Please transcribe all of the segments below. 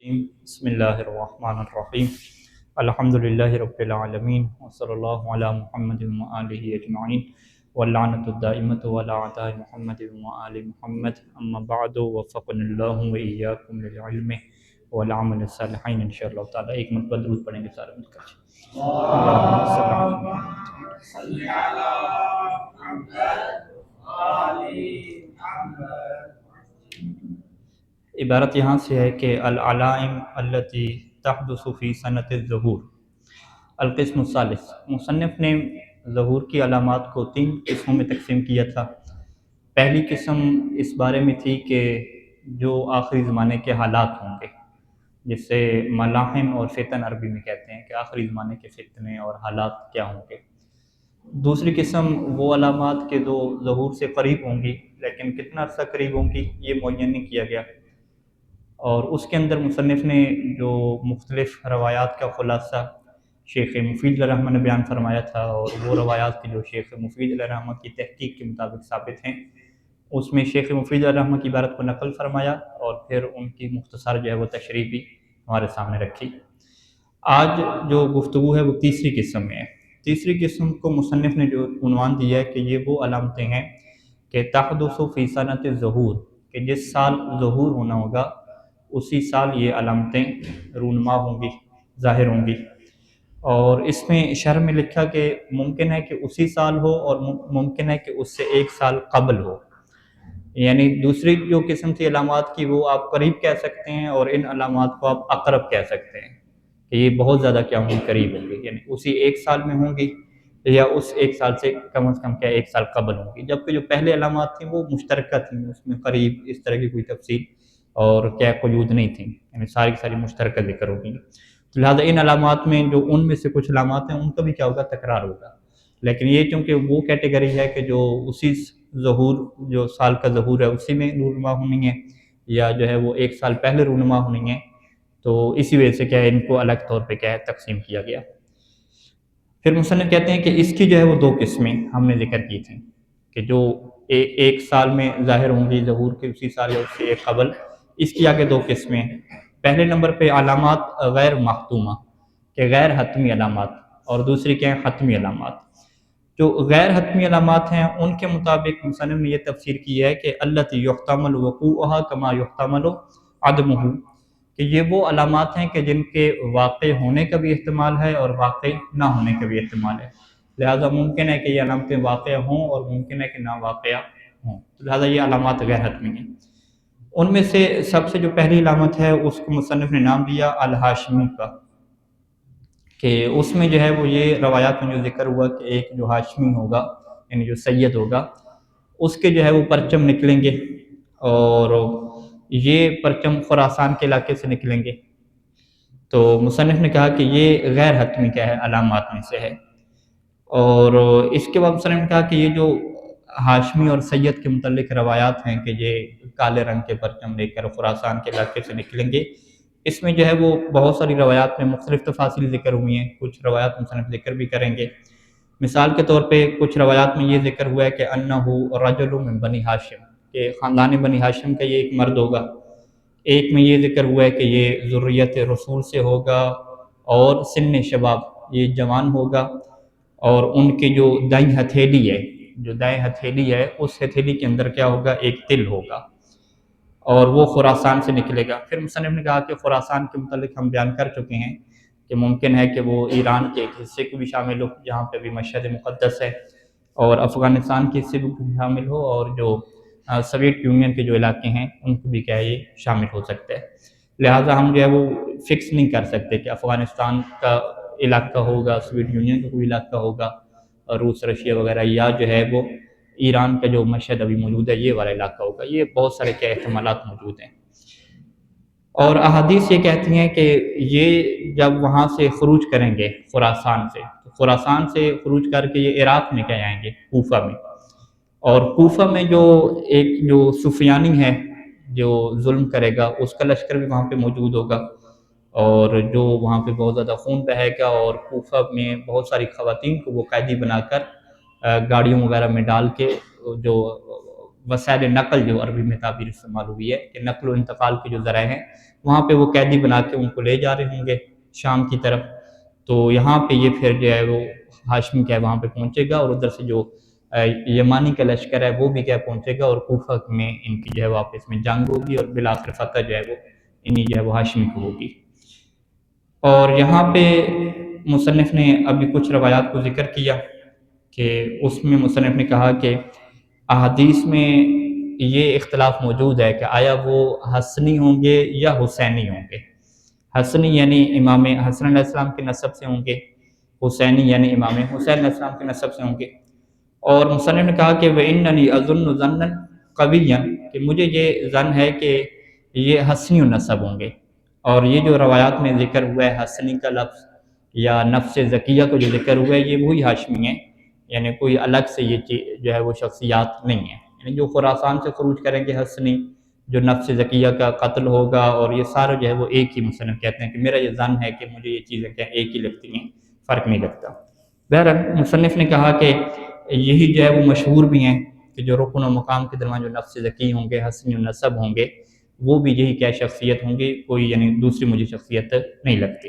الرجیم بسم اللہ الرحمن الرحیم الحمد للہ رب العالمین وصلی اللہ علی محمد وآلہ اجمعین واللعنۃ الدائمۃ علی اعداء محمد وآل محمد اما بعد وفقنا اللہ وإیاکم للعلم والعمل الصالحین انشاءاللہ تعالی۔ ایک مرتبہ درود پڑھیں گے سارے مل کر۔ اللہم صلی علی عبارت یہاں سے ہے کہ العلائم التي تحدث فی سنۃ الظہور۔ القسم الثالث، مصنف نے ظہور کی علامات کو 3 قسموں میں تقسیم کیا تھا۔ پہلی قسم اس بارے میں تھی کہ جو آخری زمانے کے حالات ہوں گے، جسے ملاحم اور فتن عربی میں کہتے ہیں کہ آخری زمانے کے فتنے اور حالات کیا ہوں گے۔ دوسری قسم وہ علامات کہ جو ظہور سے قریب ہوں گی، لیکن کتنا عرصہ قریب ہوں گی یہ معین نہیں کیا گیا، اور اس کے اندر مصنف نے جو مختلف روایات کا خلاصہ شیخ مفید علیہ الرحمہ نے بیان فرمایا تھا، اور وہ روایات کی جو شیخ مفید علیہ الرحمہ کی تحقیق کے مطابق ثابت ہیں، اس میں شیخ مفید علیہ الرحمہ کی عبارت کو نقل فرمایا اور پھر ان کی مختصر جو ہے وہ تشریح بھی ہمارے سامنے رکھی۔ آج جو گفتگو ہے وہ تیسری قسم میں ہے۔ تیسری قسم کو مصنف نے جو عنوان دیا ہے کہ یہ وہ علامتیں ہیں کہ تحدث فی سنۃ الظہور، کہ جس سال ظہور ہونا ہوگا اسی سال یہ علامتیں رونما ہوں گی، ظاہر ہوں گی۔ اور اس میں شرح میں لکھا کہ ممکن ہے کہ اسی سال ہو اور ممکن ہے کہ اس سے 1 سال قبل ہو، یعنی دوسری جو قسم تھی علامات کی وہ آپ قریب کہہ سکتے ہیں، اور ان علامات کو آپ اقرب کہہ سکتے ہیں کہ یہ بہت زیادہ کیا ہوں گی، قریب ہوں گی، یعنی اسی 1 سال میں ہوں گی یا اس 1 سال سے کم از کم کیا 1 سال قبل ہوں گی۔ جبکہ جو پہلے علامات تھیں وہ مشترکہ تھیں، اس میں قریب اس طرح کی کوئی تفصیل اور کیا قیود نہیں تھیں، یعنی ساری کی ساری مشترکہ ذکر ہوگی۔ تو لہٰذا ان علامات میں جو ان میں سے کچھ علامات ہیں ان کا بھی کیا ہوگا، تکرار ہوگا، لیکن یہ چونکہ وہ کیٹیگری ہے کہ جو اسی ظہور، جو سال کا ظہور ہے اسی میں رونما ہونی ہے، یا جو ہے وہ 1 سال پہلے رونما ہونی ہے، تو اسی وجہ سے کیا ہے ان کو الگ طور پہ کیا ہے تقسیم کیا گیا۔ پھر مصنف کہتے ہیں کہ اس کی جو ہے وہ 2 قسمیں ہم نے ذکر کی تھیں کہ جو 1 سال میں ظاہر ہوں گی ظہور کے اسی سال یا اس سے 1 قبل۔ اس کی آگے 2 قسمیں ہیں۔ پہلے نمبر پہ علامات غیر محتومہ، کہ غیر حتمی علامات، اور دوسری کیا ہیں، حتمی علامات۔ جو غیر حتمی علامات ہیں ان کے مطابق مصنف نے یہ تفسیر کی ہے کہ التی یحتمل وقوعها کما یحتمل عدمہ، کہ یہ وہ علامات ہیں کہ جن کے واقع ہونے کا بھی احتمال ہے اور واقع نہ ہونے کا بھی احتمال ہے، لہذا ممکن ہے کہ یہ علامتیں واقع ہوں اور ممکن ہے کہ نہ واقع ہوں، لہذا یہ علامات غیر حتمی ہیں۔ ان میں سے سب سے جو پہلی علامت ہے اس کو مصنف نے نام دیا الہاشمی کا، کہ اس میں جو ہے وہ یہ روایات میں جو ذکر ہوا کہ ایک جو ہاشمی ہوگا، یعنی جو سید ہوگا، اس کے جو ہے وہ پرچم نکلیں گے، اور یہ پرچم خراسان کے علاقے سے نکلیں گے۔ تو مصنف نے کہا کہ یہ غیر حتمی کیا ہے، علامات میں سے ہے۔ اور اس کے بعد مصنف نے کہا کہ یہ جو ہاشمی اور سید کے متعلق روایات ہیں کہ یہ کالے رنگ کے پرچم لے کر خراسان کے علاقے سے نکلیں گے، اس میں جو ہے وہ بہت ساری روایات میں مختلف تفاصیل ذکر ہوئی ہیں، کچھ روایات مصنف ذکر بھی کریں گے۔ مثال کے طور پہ کچھ روایات میں یہ ذکر ہوا ہے کہ انہ رجل من بنی ہاشم، کہ خاندان بنی ہاشم کا یہ ایک مرد ہوگا۔ ایک میں یہ ذکر ہوا ہے کہ یہ ذریت رسول سے ہوگا، اور سن شباب، یہ جوان ہوگا، اور ان کی جو دائیں ہتھیلی ہے، جو دائیں ہتھیلی ہے اس ہتھیلی کے اندر کیا ہوگا، ایک تل ہوگا، اور وہ خراسان سے نکلے گا۔ پھر مصنف نے کہا کہ خراسان کے متعلق ہم بیان کر چکے ہیں کہ ممکن ہے کہ وہ ایران کے ایک حصے کو بھی شامل ہو جہاں پہ بھی مشہد مقدس ہے، اور افغانستان کے حصے کو بھی شامل ہو، اور جو سوویت یونین کے جو علاقے ہیں ان کو بھی کیا یہ شامل ہو سکتا ہے۔ لہٰذا ہم جو ہے وہ فکس نہیں کر سکتے کہ افغانستان کا علاقہ ہوگا، سوویت یونین کا کوئی علاقہ ہوگا، روس، رشیا وغیرہ، یا جو ہے وہ ایران کا جو مشہد ابھی موجود ہے یہ والا علاقہ ہوگا۔ یہ بہت سارے کیا احتمالات موجود ہیں، اور احادیث یہ کہتی ہیں کہ یہ جب وہاں سے خروج کریں گے خراسان سے، تو خراسان سے خروج کر کے یہ عراق میں کیا جائیں گے، کوفہ میں، اور کوفہ میں جو ایک جو سفیانی ہے جو ظلم کرے گا اس کا لشکر بھی وہاں پہ موجود ہوگا، اور جو وہاں پہ بہت زیادہ خون بہے گا، اور کوفہ میں بہت ساری خواتین کو وہ قیدی بنا کر گاڑیوں وغیرہ میں ڈال کے، جو وسائل نقل جو عربی میں تعبیر استعمال ہوئی ہے کہ نقل و انتقال کے جو ذرائع ہیں وہاں پہ وہ قیدی بنا کے ان کو لے جا رہے ہوں گے شام کی طرف، تو یہاں پہ یہ پھر جو ہے وہ ہاشمی کیا ہے وہاں پہ پہنچے گا، اور ادھر سے جو یمانی کا لشکر ہے وہ بھی کیا پہنچے گا، اور کوفہ میں ان کی جو ہے وہ آپس میں جنگ ہوگی، اور بالآخر فتح جو ہے وہ انہی جو ہے وہ ہاشمی کو ہوگی۔ اور یہاں پہ مصنف نے ابھی کچھ روایات کو ذکر کیا کہ اس میں مصنف نے کہا کہ احادیث میں یہ اختلاف موجود ہے کہ آیا وہ حسنی ہوں گے یا حسینی ہوں گے۔ حسنی یعنی امام حسن علیہ السلام کے نسب سے ہوں گے، حسینی یعنی امام حسین علیہ السلام کے نسب سے ہوں گے۔ اور مصنف نے کہا کہ وَإِنَّنِي أَظُنُّ ظَنًّا قَوِيًّا، کہ مجھے یہ ظن ہے کہ یہ حسنی النسب ہوں گے۔ اور یہ جو روایات میں ذکر ہوا ہے حسنی کا لفظ یا نفس زکیہ کو جو ذکر ہوا ہے، یہ وہی ہاشمی ہیں، یعنی کوئی الگ سے یہ چیز جو ہے وہ شخصیات نہیں ہیں، یعنی جو خراسان سے خروج کریں گے حسنی، جو نفس زکیہ کا قتل ہوگا، اور یہ سارے جو ہے وہ ایک ہی مصنف کہتے ہیں کہ میرا یہ ظن ہے کہ مجھے یہ چیزیں کیا ایک ہی لگتی ہیں، فرق نہیں لگتا۔ بہرحال مصنف نے کہا کہ یہی جو ہے وہ مشہور بھی ہیں کہ جو رکن و مقام کے درمیان جو نفس ذکی ہوں گے، حسنی النسب ہوں گے، وہ بھی یہی کیا شخصیت ہوں گی، کوئی یعنی دوسری مجھے شخصیت نہیں لگتی۔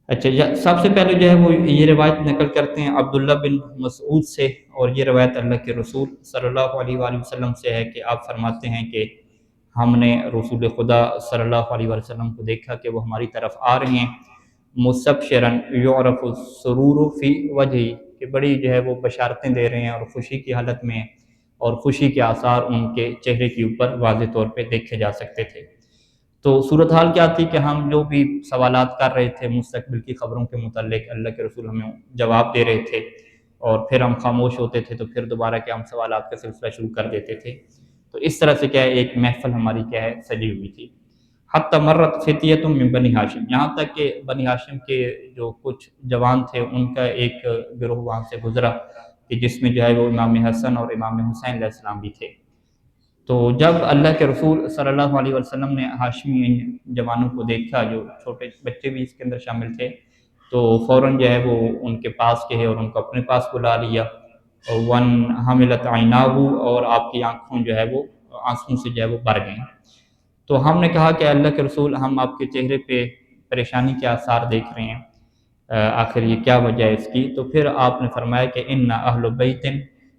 اچھا، سب سے پہلے جو ہے وہ یہ روایت نقل کرتے ہیں عبداللہ بن مسعود سے، اور یہ روایت اللہ کے رسول صلی اللہ علیہ وآلہ وسلم سے ہے کہ آپ فرماتے ہیں کہ ہم نے رسول خدا صلی اللہ علیہ وآلہ وسلم کو دیکھا کہ وہ ہماری طرف آ رہے ہیں، مستبشراً یعرف السرور فی وجہہ، کہ بڑی جو ہے وہ بشارتیں دے رہے ہیں اور خوشی کی حالت میں، اور خوشی کے آثار ان کے چہرے کے اوپر واضح طور پہ دیکھے جا سکتے تھے۔ تو صورتحال کیا تھی کہ ہم جو بھی سوالات کر رہے تھے مستقبل کی خبروں کے متعلق، اللہ کے رسول ہمیں جواب دے رہے تھے، اور پھر ہم خاموش ہوتے تھے تو پھر دوبارہ کیا ہم سوالات کا سلسلہ شروع کر دیتے تھے۔ تو اس طرح سے کیا ہے ایک محفل ہماری کیا ہے سجی ہوئی تھی۔ حتی مرت فتیۃ من بنی ہاشم، یہاں تک کہ بنی ہاشم کے جو کچھ جوان تھے ان کا ایک گروہ وہاں سے گزرا کہ جس میں جو ہے وہ امام حسن اور امام حسین علیہ السلام بھی تھے۔ تو جب اللہ کے رسول صلی اللہ علیہ وسلم نے ہاشمی جوانوں کو دیکھا، جو چھوٹے بچے بھی اس کے اندر شامل تھے، تو فوراً جو ہے وہ ان کے پاس گئے اور ان کو اپنے پاس بلا لیا، اور ون حملت عیناہ، اور آپ کی آنکھوں جو ہے وہ آنسوں سے جو ہے وہ بھر گئیں۔ تو ہم نے کہا کہ اللہ کے رسول ہم آپ کے چہرے پہ پریشانی کے آثار دیکھ رہے ہیں، آخر یہ کیا وجہ ہے اس کی؟ تو پھر آپ نے فرمایا کہ ان اہل بیت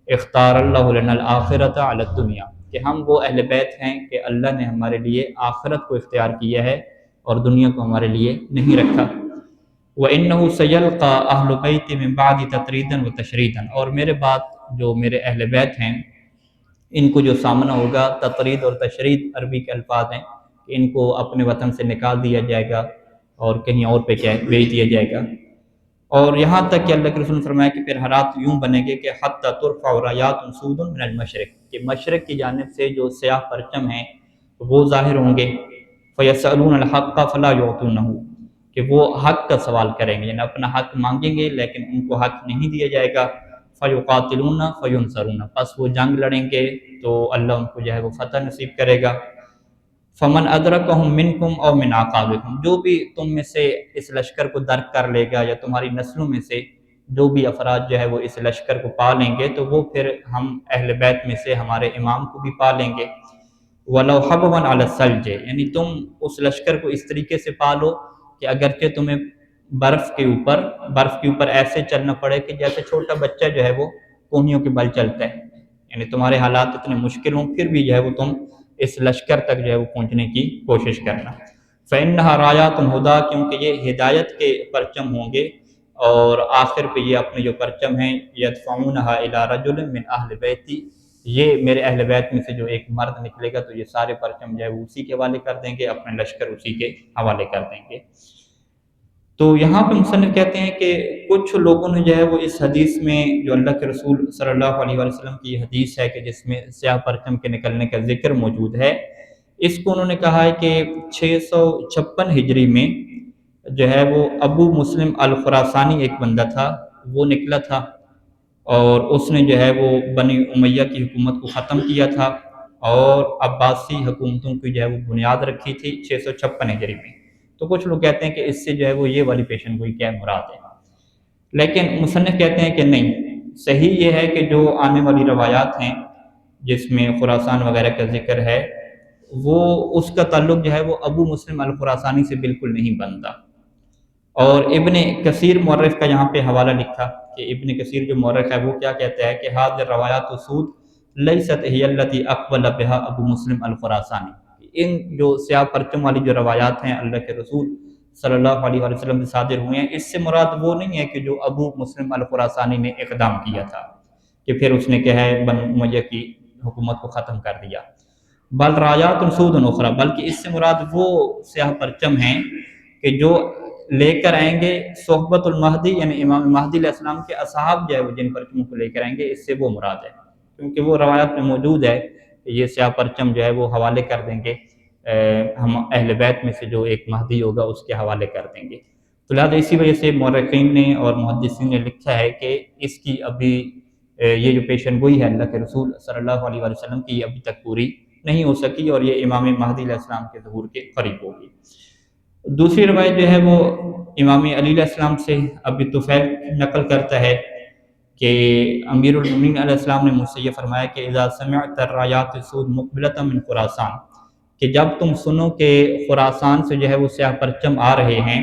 اختار اللہ لنا الآخرۃ علی الدنیا، کہ ہم وہ اہل بیت ہیں کہ اللہ نے ہمارے لیے آخرت کو اختیار کیا ہے اور دنیا کو ہمارے لیے نہیں رکھا۔ وَإِنَّهُ سَيَلْقَى أَهْلُ بَيْتِ مِن بَعْدِ تَطْرِيدًا وَتَشْرِيدًا، اور میرے بعد جو میرے اہل بیت ہیں ان کو جو سامنا ہوگا، تطرید اور تشرید عربی کے الفاظ ہیں، کہ ان کو اپنے وطن سے نکال دیا جائے گا اور کہیں اور پہ کیا بھیج دیا جائے گا۔ اور یہاں تک کہ اللہ کے رسول نے فرمایا کہ پھر حالات یوں بنے گے کہ حتی ترفع رایات سود من المشرق، کہ مشرق کی جانب سے جو سیاہ پرچم ہیں وہ ظاہر ہوں گے، فیسألون الحق فلا یعطونہ، کہ وہ حق کا سوال کریں گے، یعنی اپنا حق مانگیں گے لیکن ان کو حق نہیں دیا جائے گا، فیقاتلون فینصرون، پس وہ جنگ لڑیں گے تو اللہ ان کو جو ہے وہ فتح نصیب کرے گا۔ فمن ادرکہم منکم او من اعقابکم، جو بھی تم میں سے اس لشکر کو درک کر لے گا یا تمہاری نسلوں میں سے جو بھی افراد جو ہے وہ اس لشکر کو پا لیں گے تو وہ پھر ہم اہل بیت میں سے ہمارے امام کو بھی پا لیں گے۔ وَلَوْ حَبْوًا عَلَى الثَّلْجِ، یعنی تم اس لشکر کو اس طریقے سے پالو کہ اگرچہ تمہیں برف کے اوپر ایسے چلنا پڑے کہ جیسے چھوٹا بچہ جو ہے وہ کونیوں کے بل چلتا ہے، یعنی تمہارے حالات اتنے مشکل ہوں پھر بھی جو ہے وہ تم اس لشکر تک جو ہے وہ پہنچنے کی کوشش کرنا۔ فَإِنَّهَا رَایَاتُ الْہُدیٰ، کیونکہ یہ ہدایت کے پرچم ہوں گے، اور آخر پہ یہ اپنے جو پرچم ہیں یدفعونها الی رجل من اہل بیتی، یہ میرے اہل بیت میں سے جو ایک مرد نکلے گا تو یہ سارے پرچم جو ہے وہ اسی کے حوالے کر دیں گے، اپنے لشکر اسی کے حوالے کر دیں گے۔ تو یہاں پہ مصنف کہتے ہیں کہ کچھ لوگوں نے جو ہے وہ اس حدیث میں جو اللہ کے رسول صلی اللہ علیہ وآلہ وسلم کی یہ حدیث ہے کہ جس میں سیاہ پرچم کے نکلنے کا ذکر موجود ہے، اس کو انہوں نے کہا ہے کہ 656 ہجری میں جو ہے وہ ابو مسلم الخراسانی ایک بندہ تھا، وہ نکلا تھا، اور اس نے جو ہے وہ بنی امیہ کی حکومت کو ختم کیا تھا اور عباسی حکومتوں کی جو ہے وہ بنیاد رکھی تھی 656 ہجری میں۔ تو کچھ لوگ کہتے ہیں کہ اس سے جو ہے وہ یہ والی پیشن گوئی کیا مراد ہے، لیکن مصنف کہتے ہیں کہ نہیں، صحیح یہ ہے کہ جو آنے والی روایات ہیں جس میں خراسان وغیرہ کا ذکر ہے وہ اس کا تعلق جو ہے وہ ابو مسلم الخراسانی سے بالکل نہیں بنتا۔ اور ابن کثیر مورخ کا یہاں پہ حوالہ لکھا کہ ابن کثیر جو مورخ ہے وہ کیا کہتا ہے کہ حاضر روایات سود لیست ہی التی اقبل بہا ابو مسلم الخراسانی، ان جو سیاہ پرچم والی جو روایات ہیں اللہ کے رسول صلی اللہ علیہ وسلم سے صادر ہوئے ہیں، اس سے مراد وہ نہیں ہے کہ جو ابو مسلم الخراسانی نے اقدام کیا تھا کہ پھر اس نے کیا ہے بنو امیہ کی حکومت کو ختم کر دیا، بل رایات سود اخرى، بلکہ اس سے مراد وہ سیاہ پرچم ہیں کہ جو لے کر آئیں گے صحبت المہدی، یعنی امام مہدی علیہ السلام کے اصحاب جو ہے وہ جن پرچموں کو لے کر آئیں گے، اس سے وہ مراد ہے، کیونکہ وہ روایات میں موجود ہے کہ یہ سیاہ پرچم جو ہے وہ حوالے کر دیں گے ہم اہل بیت میں سے جو ایک مہدی ہوگا اس کے حوالے کر دیں گے۔ تو لہٰذا اسی وجہ سے مورخین نے اور محدثین نے لکھا ہے کہ اس کی ابھی یہ جو پیشن گوئی ہے اللہ کے رسول صلی اللہ علیہ وسلم کی ابھی تک پوری نہیں ہو سکی، اور یہ امام مہدی علیہ السلام کے ظہور کے قریب ہوگی۔ دوسری روایت جو ہے وہ امام علی علیہ السلام سے ابی طفیل نقل کرتا ہے کہ امیر المومنین علیہ السلام نے مجھ سے یہ فرمایا کہ اذا سمعت الرایات السود مقبلۃ من خراسان، کہ جب تم سنو کہ خراسان سے جو ہے وہ سیاہ پرچم آ رہے ہیں،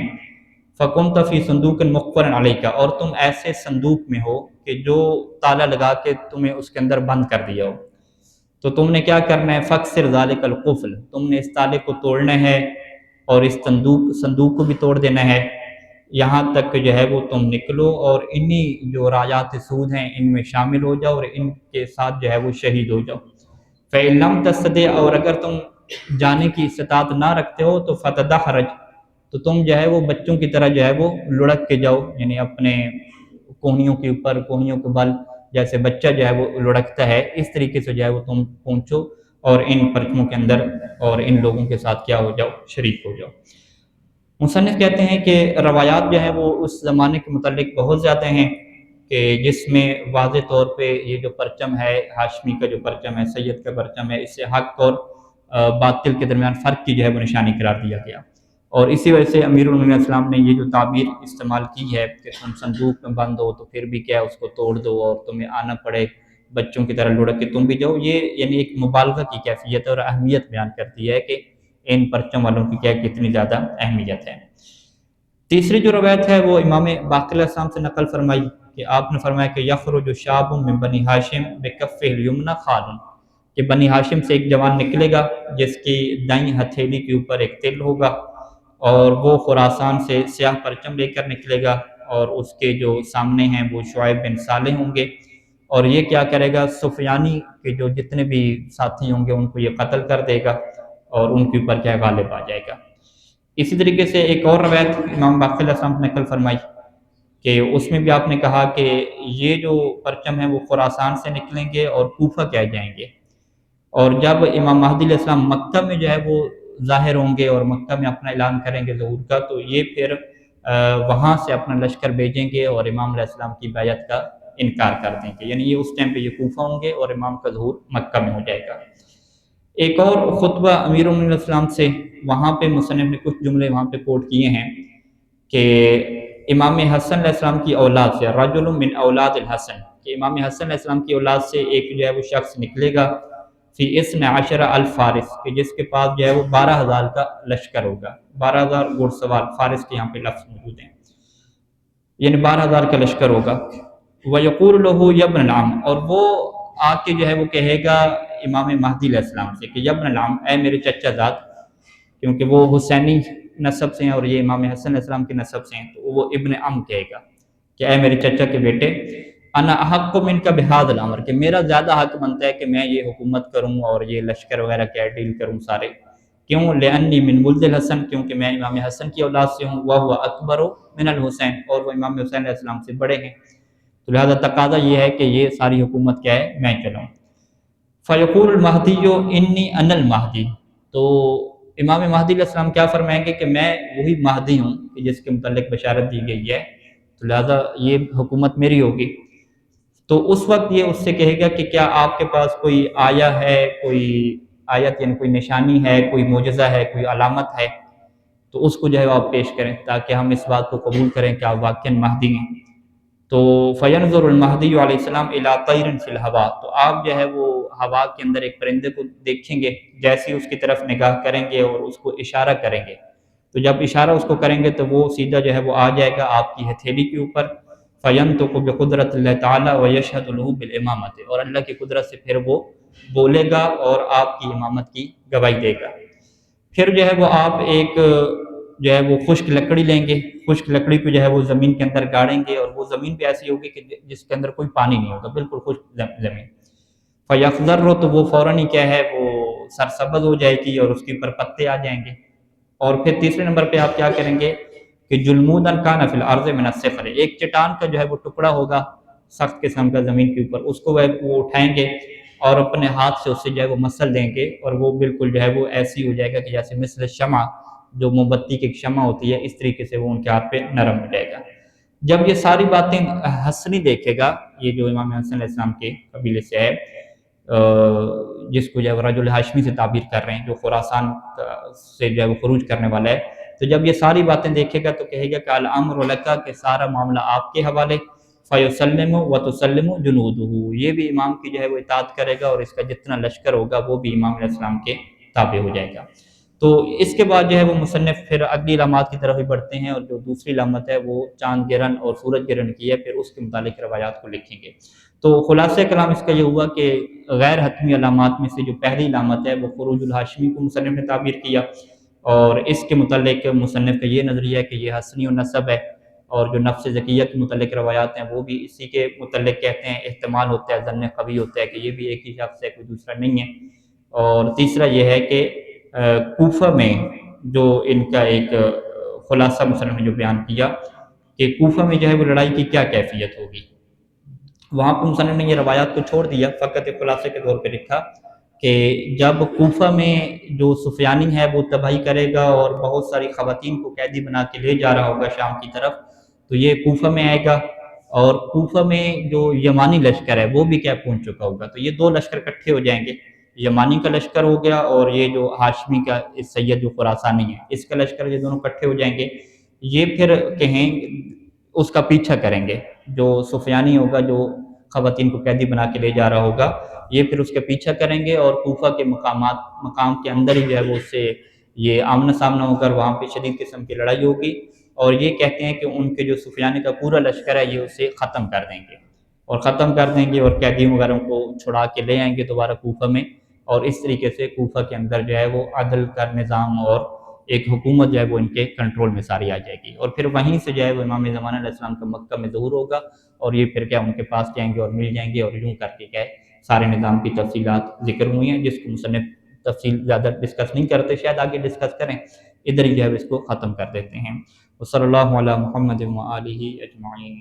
فَكُنْتَ فِي صندوق مقفر علیکا، اور تم ایسے صندوق میں ہو کہ جو تالا لگا کے تمہیں اس کے اندر بند کر دیا ہو، تو تم نے کیا کرنا ہے فَكْسِرْ ذَلِكَ الْقُفْلِ، تم نے اس تالے کو توڑنا ہے اور اس صندوق کو بھی توڑ دینا ہے، یہاں تک کہ جو ہے وہ تم نکلو اور انہی جو رایات سود ہیں ان میں شامل ہو جاؤ اور ان کے ساتھ جو ہے وہ شہید ہو جاؤ۔ فَإِن لَمْ تَسْتَطِعْ، اور اگر تم جانے کی استطاعت نہ رکھتے ہو تو فَتَدَحْرَجْ، تو تم جو ہے وہ بچوں کی طرح جو ہے وہ لڑک کے جاؤ، یعنی اپنے کوہنیوں کے اوپر، کوہنیوں کے بل جیسے بچہ جو ہے وہ لڑکتا ہے، اس طریقے سے جو ہے وہ تم پہنچو اور ان پرچموں کے اندر اور ان لوگوں کے ساتھ کیا ہو جاؤ، شریک ہو جاؤ۔ مصنف کہتے ہیں کہ روایات جو ہیں وہ اس زمانے کے متعلق بہت زیادہ ہیں کہ جس میں واضح طور پہ یہ جو پرچم ہے ہاشمی کا جو پرچم ہے، سید کا پرچم ہے، اس سے حق اور باطل کے درمیان فرق کی جو ہے وہ نشانی قرار دیا گیا، اور اسی وجہ سے امیر المومنین السلام نے یہ جو تعبیر استعمال کی ہے کہ تم صندوق میں بند ہو تو پھر بھی کیا اس کو توڑ دو اور تمہیں آنا پڑے بچوں کی طرح لڑک کے تم بھی جاؤ، یہ یعنی ایک مبالغہ کی کیفیت اور اہمیت بیان کرتی ہے کہ ان پرچم والوں کی کیا کتنی زیادہ اہمیت ہے۔ تیسری جو روایت ہے وہ امام باقر علیہ السلام سے نقل فرمائی کہ آپ نے فرمایا کہ یخرج شاب من بنی ہاشم بکفہ الیمنی خال، کہ بنی ہاشم سے ایک جوان نکلے گا جس کی دائیں ہتھیلی کے اوپر ایک تل ہوگا، اور وہ خراسان سے سیاہ پرچم لے کر نکلے گا، اور اس کے جو سامنے ہیں وہ شعیب بن صالح ہوں گے، اور یہ کیا کرے گا سفیانی کے جو جتنے بھی ساتھی ہوں گے ان کو یہ قتل کر دے گا اور ان کے اوپر کیا غالب آ جائے گا۔ اسی طریقے سے ایک اور روایت امام باقر علیہ السلام نے نقل فرمائی کہ اس میں بھی آپ نے کہا کہ یہ جو پرچم ہیں وہ خراسان سے نکلیں گے اور کوفہ کیا جائیں گے، اور جب امام مہدی علیہ السلام مکہ میں جو ہے وہ ظاہر ہوں گے اور مکہ میں اپنا اعلان کریں گے ظہور کا، تو یہ پھر وہاں سے اپنا لشکر بھیجیں گے اور امام علیہ السلام کی بیعت کا انکار کر دیں گے، یعنی یہ اس ٹائم پہ یہ کوفہ ہوں گے اور امام کا ظہور مکہ میں ہو جائے گا۔ ایک اور خطبہ امیر المومنین السلام سے، وہاں پہ مصنف نے کچھ جملے وہاں پہ کوٹ کیے ہیں کہ امام حسن علیہ السلام کی اولاد سے، رجل من اولاد الحسن، کہ امام حسن علیہ السلام کی اولاد سے ایک جو ہے وہ شخص نکلے گا فی اسم عشر الف فارس، کہ جس کے پاس جو ہے وہ 12,000 کا لشکر ہوگا، 12,000 گھڑ سوار، فارس کے یہاں پہ لفظ موجود ہیں، یعنی 12,000 کا لشکر ہوگا۔ وَيَقُولُ لَهُ يَا ابْنَ الْعَمِّ، اور وہ آ کے جو ہے وہ کہے گا امام مہدی علیہ السلام سے کہ یا ابن العم، اے میرے چچا زاد، کیونکہ وہ حسینی نسب سے ہیں اور یہ امام حسن علیہ السلام کی نسب سے ہیں، تو وہ ابن ام کہے گا کہ اے میرے چچا کے بیٹے، انا احق منک بہذا الامر، کہ میرا زیادہ حق بنتا ہے کہ میں یہ حکومت کروں اور یہ لشکر وغیرہ کیا ڈیل کروں سارے، کیوں؟ لانی من ولد الحسن، کیونکہ میں امام حسن کی اولاد سے ہوں، وہو اکبر من الحسین، اور وہ امام حسین علیہ السلام سے بڑے ہیں، تو لہذا تقاضا یہ ہے کہ یہ ساری حکومت کیا ہے میں چلاؤں۔ فیقول المہدی انی انا المہدی، تو امام مہدی علیہ السلام کیا فرمائیں گے کہ میں وہی مہدی ہوں کہ جس کے متعلق بشارت دی گئی ہے، تو لہذا یہ حکومت میری ہوگی۔ تو اس وقت یہ اس سے کہے گا کہ کیا آپ کے پاس کوئی آیا ہے، کوئی آیت یعنی کوئی نشانی ہے، کوئی معجزہ ہے، کوئی علامت ہے، تو اس کو جو ہے آپ پیش کریں تاکہ ہم اس بات کو قبول کریں کہ آپ واقعاً مہدی ہیں۔ تو فینظر المہدی علیہ السلام الی طیر فی الہوا، تو آپ جو ہے وہ ہوا کے اندر ایک پرندے کو دیکھیں گے، جیسے اس کی طرف نگاہ کریں گے اور اس کو اشارہ کریں گے، تو جب اشارہ اس کو کریں گے تو وہ سیدھا جو ہے وہ آ جائے گا آپ کی ہتھیلی کے اوپر، فینطق بقدرت اللہ تعالیٰ ویشہد لہ بالامامۃ، اور اللہ کی قدرت سے پھر وہ بولے گا اور آپ کی امامت کی گواہی دے گا۔ پھر جو ہے وہ آپ ایک جو ہے وہ خشک لکڑی لیں گے، خشک لکڑی کو جو ہے وہ زمین کے اندر گاڑیں گے، اور وہ زمین بھی ایسی ہوگی کہ جس کے اندر کوئی پانی نہیں ہوگا، بالکل خشک زمین۔ فیخضر، تو وہ فوراً ہی کیا ہے وہ سرسبز ہو جائے گی اور اس کے اوپر پتے آ جائیں گے۔ اور پھر تیسرے نمبر پہ آپ کیا کریں گے کہ جلمودن کان فی الارض من الصخر، ایک چٹان کا جو ہے وہ ٹکڑا ہوگا سخت قسم کا زمین کے اوپر، اس کو وہ اٹھائیں گے اور اپنے ہاتھ سے اس سے جو ہے وہ مسل دیں گے، اور وہ بالکل جو ہے وہ ایسی ہو جائے گا کہ جیسے مثل شمع، جو موم بتی کی شمع ہوتی ہے، اس طریقے سے وہ ان کے ہاتھ پہ نرم ہو جائے گا۔ جب یہ ساری باتیں حسنی دیکھے گا، یہ جو امام حسن علیہ السلام کے قبیلے سے ہے، جس کو جو ہے رجل ہاشمی سے تعبیر کر رہے ہیں، جو خراسان سے جو ہے وہ خروج کرنے والا ہے، تو جب یہ ساری باتیں دیکھے گا تو کہے گا کہ الامر لک، کہ سارا معاملہ آپ کے حوالے، فیسلم وتسلم جنودہ، یہ بھی امام کی جو ہے وہ اطاعت کرے گا، اور اس کا جتنا لشکر ہوگا وہ بھی امام علیہ السلام کے تابع ہو جائے گا۔ تو اس کے بعد جو ہے وہ مصنف پھر اگلی علامات کی طرف بھی بڑھتے ہیں، اور جو دوسری علامت ہے وہ چاند گرہن اور سورج گرہن کی ہے، پھر اس کے متعلق روایات کو لکھیں گے۔ تو خلاصہ کلام اس کا یہ ہوا کہ غیر حتمی علامات میں سے جو پہلی علامت ہے وہ خروج الہاشمی کو مصنف نے تعبیر کیا، اور اس کے متعلق مصنف کا یہ نظریہ ہے کہ یہ حسنی النسب ہے، اور جو نفس ذکیہ کے متعلق روایات ہیں وہ بھی اسی کے متعلق کہتے ہیں، احتمال ہوتا ہے، ظن قوی ہوتا ہے کہ یہ بھی ایک ہی شخص ہے، کوئی دوسرا نہیں ہے۔ اور تیسرا یہ ہے کہ کوفہ میں جو ان کا ایک خلاصہ مصنف نے جو بیان کیا کہ کوفہ میں جو ہے وہ لڑائی کی کیا کیفیت ہوگی، وہاں پہ مصنف نے یہ روایات کو چھوڑ دیا، فقط ایک خلاصے کے طور پہ لکھا کہ جب کوفہ میں جو سفیانی ہے وہ تباہی کرے گا اور بہت ساری خواتین کو قیدی بنا کے لے جا رہا ہوگا شام کی طرف، تو یہ کوفہ میں آئے گا، اور کوفہ میں جو یمانی لشکر ہے وہ بھی کیا پہنچ چکا ہوگا، تو یہ دو لشکر اکٹھے ہو جائیں گے، یمانی کا لشکر ہو گیا اور یہ جو ہاشمی کا سید جو خراسانی ہے اس کا لشکر، یہ دونوں اکٹھے ہو جائیں گے، یہ پھر کہیں اس کا پیچھا کریں گے، جو سفیانی ہوگا جو خواتین کو قیدی بنا کے لے جا رہا ہوگا، یہ پھر اس کا پیچھا کریں گے، اور کوفہ کے مقام کے اندر ہی جو ہے وہ اس سے یہ آمنا سامنا ہو کر وہاں پہ شدید قسم کی لڑائی ہوگی، اور یہ کہتے ہیں کہ ان کے جو سفیانی کا پورا لشکر ہے یہ اسے ختم کر دیں گے، اور ختم کر دیں گے اور قیدیوں وغیرہ کو چھڑا کے لے آئیں گے دوبارہ کوفہ میں، اور اس طریقے سے کوفہ کے اندر جو ہے وہ عدل کا نظام اور ایک حکومت جو ہے وہ ان کے کنٹرول میں ساری آ جائے گی، اور پھر وہیں سے جو ہے وہ امام زمانہ علیہ السلام کا مکہ میں ظہور ہوگا، اور یہ پھر کیا ان کے پاس جائیں گے اور مل جائیں گے، اور یوں کر کے کیا ہے سارے نظام کی تفصیلات ذکر ہوئی ہیں، جس کو مصنف تفصیل زیادہ ڈسکس نہیں کرتے، شاید آگے ڈسکس کریں، ادھر ہی جو ہے اس کو ختم کر دیتے ہیں۔ وصلی اللہ علی محمد و آلہ اجمعین۔